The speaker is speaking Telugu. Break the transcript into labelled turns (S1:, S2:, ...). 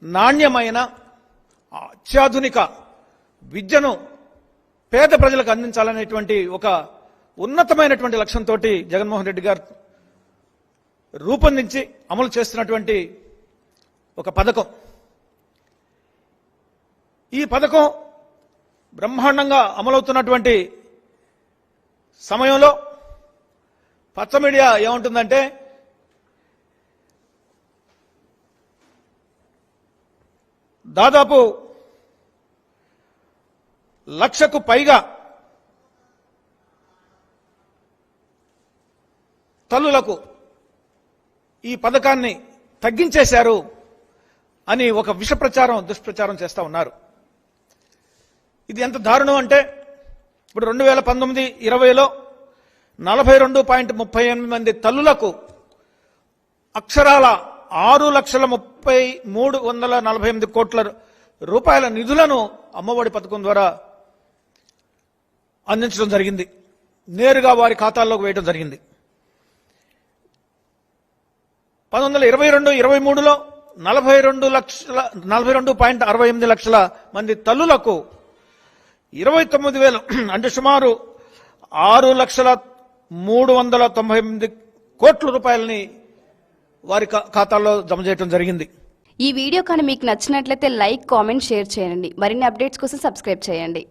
S1: నాణ్యమైన అత్యాధునిక విద్యను పేద ప్రజలకు అందించాలనేటువంటి ఒక ఉన్నతమైనటువంటి లక్ష్యంతో జగన్మోహన్ రెడ్డి గారు రూపొందించి అమలు చేస్తున్నటువంటి ఒక పథకం. ఈ పథకం బ్రహ్మాండంగా అమలవుతున్నటువంటి సమయంలో పచ్చ మీడియా ఏమంటుందంటే దాదాపు 1,00,000కు పైగా తల్లులకు ఈ పథకాన్ని తగ్గించేశారు అని ఒక విష ప్రచారం దుష్ప్రచారం చేస్తా ఉన్నారు. ఇది ఎంత దారుణం అంటే ఇప్పుడు 2019-20లో 42.38 మంది తల్లులకు అక్షరాల 6,30,348 కోట్ల రూపాయల నిధులను అమ్మఒడి పథకం ద్వారా అందించడం జరిగింది. నేరుగా వారి ఖాతాల్లోకి వేయడం జరిగింది. 1922-23లో 42.68 లక్షల మంది తల్లులకు 29,000 అంటే సుమారు 6,398 కోట్ల రూపాయలని వారి ఖాతాల్లో జమ చేయడం జరిగింది.
S2: ఈ వీడియో కానీ మీకు నచ్చినట్లయితే లైక్, కామెంట్, షేర్ చేయండి. మరిన్ని అప్డేట్స్ కోసం సబ్స్క్రైబ్ చేయండి.